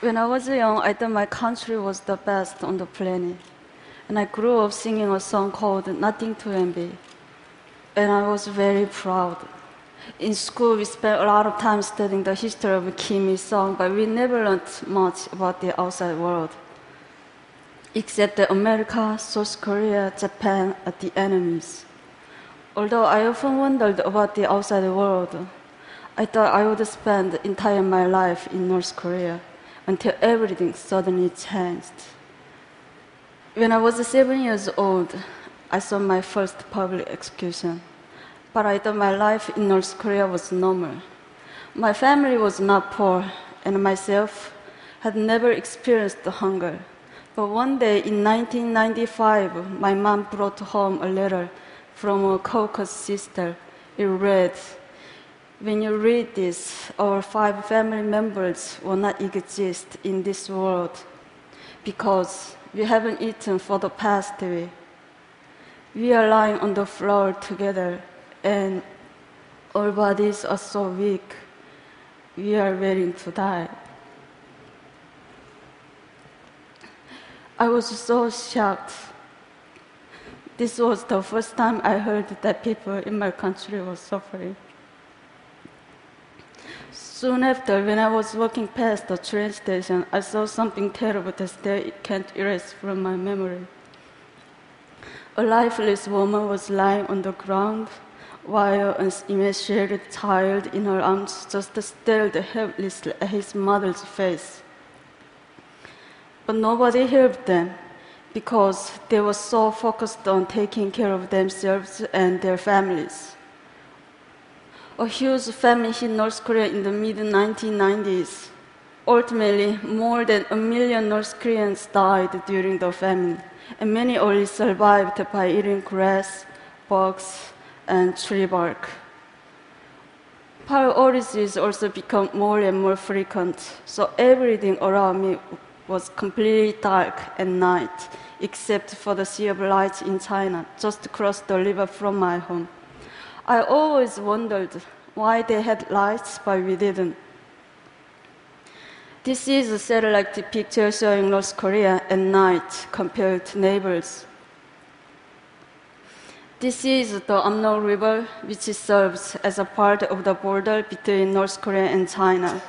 When I was young, I thought my country was the best on the planet. And I grew up singing a song called Nothing to Envy. And I was very proud. In school, we spent a lot of time studying the history of Kim Il-sung, but we never learned much about the outside world. Except that America, South Korea, Japan are the enemies. Although I often wondered about the outside world, I thought I would spend the entire my life in North Korea until everything suddenly changed. When I was 7 years old, I saw my first public execution. But I thought my life in North Korea was normal. My family was not poor, and myself had never experienced hunger. But one day in 1995, my mom brought home a letter from a Caucasus sister. It read, "When you read this, our 5 family members will not exist in this world because we haven't eaten for the past week. We are lying on the floor together, and our bodies are so weak. We are waiting to die." I was so shocked. This was the first time I heard that people in my country were suffering. Soon after, when I was walking past the train station, I saw something terrible that still can't erase from my memory. A lifeless woman was lying on the ground, while an emaciated child in her arms just stared helplessly at his mother's face. But nobody helped them because they were so focused on taking care of themselves and their families. A huge famine hit North Korea in the mid-1990s. Ultimately, more than 1 million North Koreans died during the famine, and many only survived by eating grass, bugs, and tree bark. Power outages also become more and more frequent, so everything around me was completely dark at night, except for the sea of lights in China, just across the river from my home. I always wondered why they had lights, but we didn't. This is a satellite picture showing North Korea at night compared to neighbors. This is the Amno River, which serves as a part of the border between North Korea and China.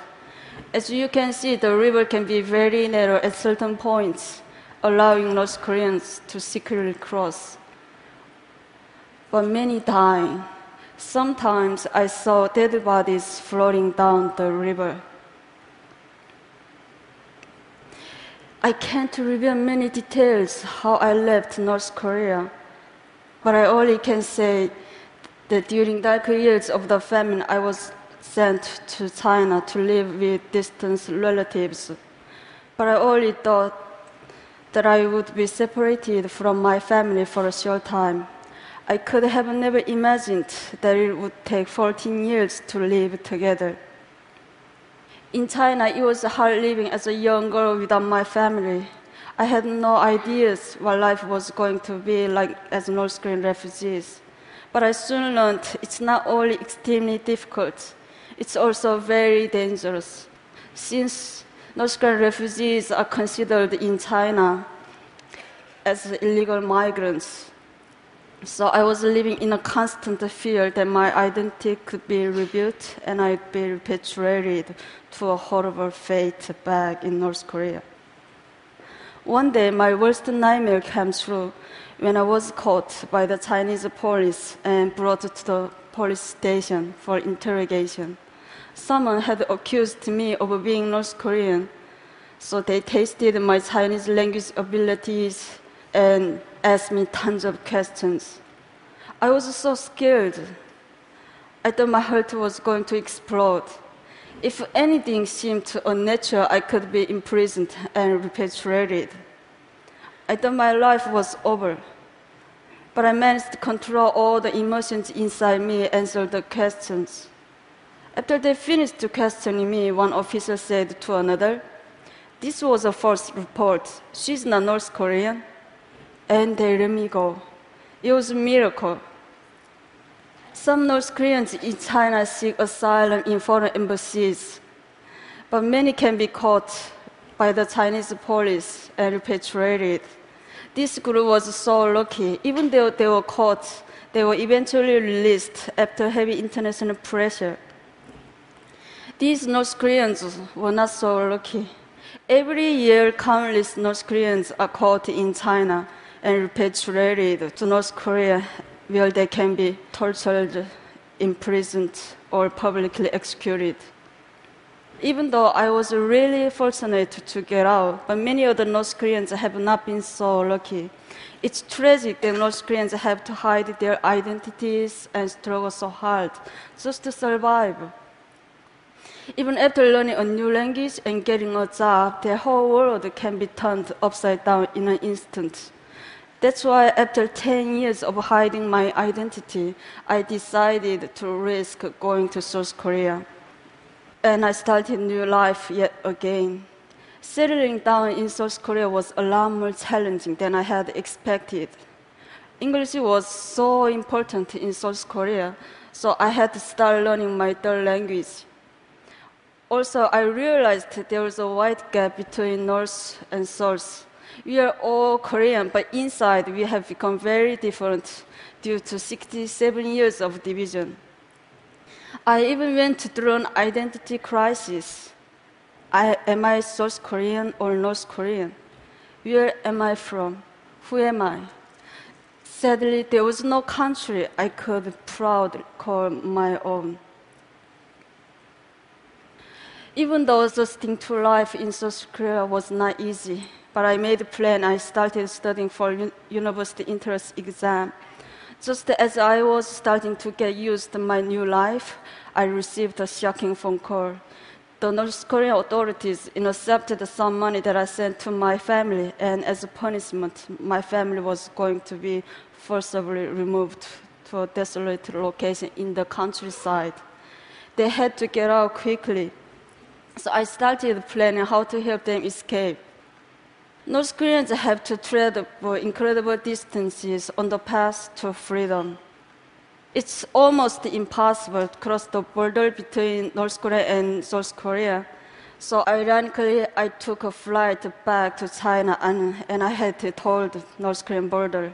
As you can see, the river can be very narrow at certain points, allowing North Koreans to secretly cross. But many died. Sometimes I saw dead bodies floating down the river. I can't reveal many details how I left North Korea, but I only can say that during dark years of the famine, I was sent to China to live with distant relatives. But I only thought that I would be separated from my family for a short time. I could have never imagined that it would take 14 years to live together. In China, it was hard living as a young girl without my family. I had no ideas what life was going to be like as North Korean refugees. But I soon learned it's not only extremely difficult, it's also very dangerous. Since North Korean refugees are considered in China as illegal migrants, so I was living in a constant fear that my identity could be revealed and I'd be repatriated to a horrible fate back in North Korea. One day, my worst nightmare came true when I was caught by the Chinese police and brought to the police station for interrogation. Someone had accused me of being North Korean, so they tested my Chinese language abilities and asked me tons of questions. I was so scared. I thought my heart was going to explode. If anything seemed unnatural, I could be imprisoned and repatriated. I thought my life was over. But I managed to control all the emotions inside me and answer the questions. After they finished questioning me, one officer said to another, "This was a false report. She's not North Korean." And they let me go. It was a miracle. Some North Koreans in China seek asylum in foreign embassies, but many can be caught by the Chinese police and repatriated. This group was so lucky. Even though they were caught, they were eventually released after heavy international pressure. These North Koreans were not so lucky. Every year, countless North Koreans are caught in China and repatriated to North Korea, where they can be tortured, imprisoned, or publicly executed. Even though I was really fortunate to get out, but many other North Koreans have not been so lucky. It's tragic that North Koreans have to hide their identities and struggle so hard just to survive. Even after learning a new language and getting a job, their whole world can be turned upside down in an instant. That's why after 10 years of hiding my identity, I decided to risk going to South Korea. And I started a new life yet again. Settling down in South Korea was a lot more challenging than I had expected. English was so important in South Korea, so I had to start learning my third language. Also, I realized there was a wide gap between North and South. We are all Korean, but inside we have become very different due to 67 years of division. I even went through an identity crisis. Am I South Korean or North Korean? Where am I from? Who am I? Sadly, there was no country I could proudly call my own. Even though adjusting to life in South Korea was not easy, but I made a plan. I started studying for university entrance exam. Just as I was starting to get used to my new life, I received a shocking phone call. The North Korean authorities intercepted some money that I sent to my family, and as a punishment, my family was going to be forcibly removed to a desolate location in the countryside. They had to get out quickly. So I started planning how to help them escape. North Koreans have to travel incredible distances on the path to freedom. It's almost impossible to cross the border between North Korea and South Korea. So ironically, I took a flight back to China and I had to toll the North Korean border.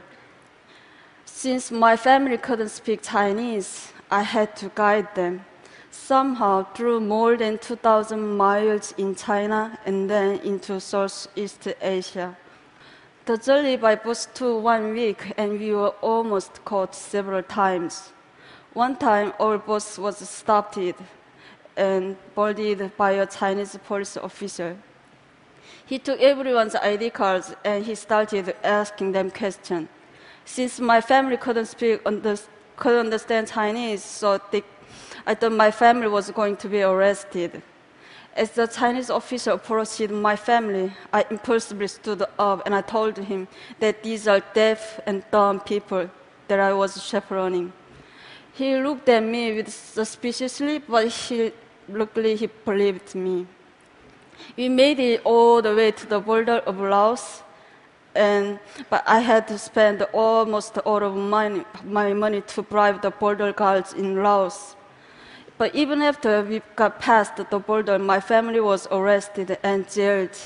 Since my family couldn't speak Chinese, I had to guide them. Somehow through more than 2,000 miles in China and then into Southeast Asia. The journey by bus took 1 week and we were almost caught several times. One time our bus was stopped and boarded by a Chinese police officer. He took everyone's ID cards and he started asking them questions. Since my family couldn't understand Chinese, so I thought my family was going to be arrested. As the Chinese officer approached my family, I impulsively stood up and I told him that these are deaf and dumb people that I was chaperoning. He looked at me with suspiciously, but luckily he believed me. We made it all the way to the border of Laos, but I had to spend almost all of my money to bribe the border guards in Laos. But even after we got past the border, my family was arrested and jailed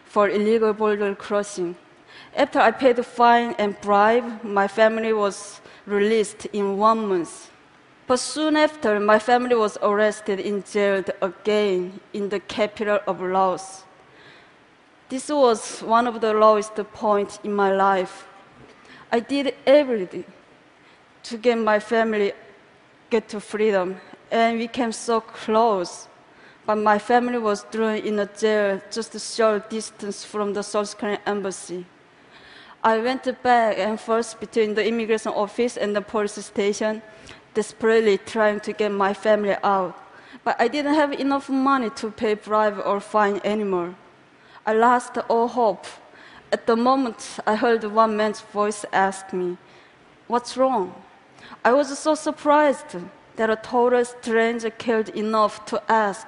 for illegal border crossing. After I paid the fine and bribe, my family was released in 1 month. But soon after, my family was arrested and jailed again in the capital of Laos. This was one of the lowest points in my life. I did everything to get my family to freedom. And we came so close, but my family was thrown in a jail just a short distance from the South Korean embassy. I went back and forth between the immigration office and the police station, desperately trying to get my family out. But I didn't have enough money to pay bribe or fine anymore. I lost all hope. At the moment, I heard one man's voice ask me, "What's wrong?" I was so surprised that a total stranger cared enough to ask.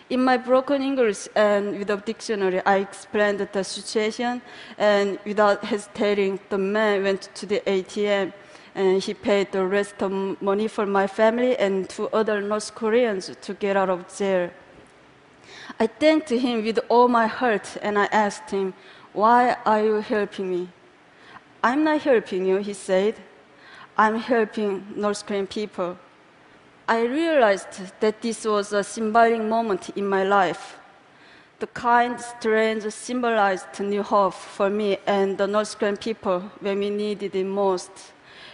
In my broken English and with a dictionary, I explained the situation, and without hesitating, the man went to the ATM, and he paid the rest of money for my family and 2 other North Koreans to get out of jail. I thanked him with all my heart and I asked him, "Why are you helping me?" "I'm not helping you," he said. "I'm helping North Korean people." I realized that this was a symbolic moment in my life. The kind strange symbolized new hope for me and the North Korean people when we needed it most.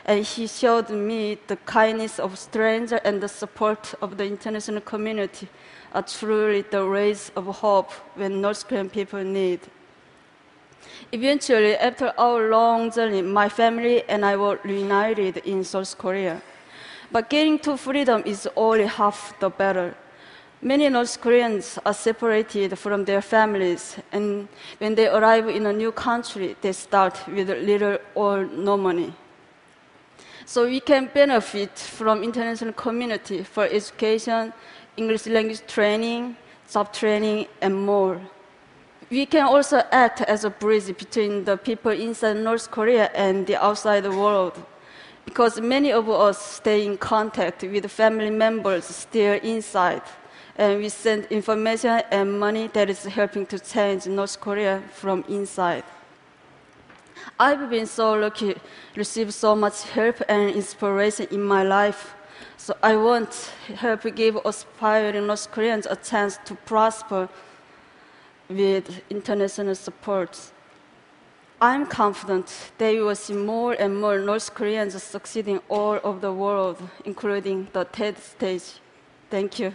And he showed me the kindness of strangers and the support of the international community are truly the rays of hope when North Korean people need. Eventually, after our long journey, my family and I were reunited in South Korea. But getting to freedom is only half the battle. Many North Koreans are separated from their families, and when they arrive in a new country, they start with little or no money. So we can benefit from international community for education, English language training, job training, and more. We can also act as a bridge between the people inside North Korea and the outside world, because many of us stay in contact with family members still inside, and we send information and money that is helping to change North Korea from inside. I've been so lucky to receive so much help and inspiration in my life. So I want to help give aspiring North Koreans a chance to prosper with international support. I'm confident that we will see more and more North Koreans succeeding all over the world, including the TED stage. Thank you.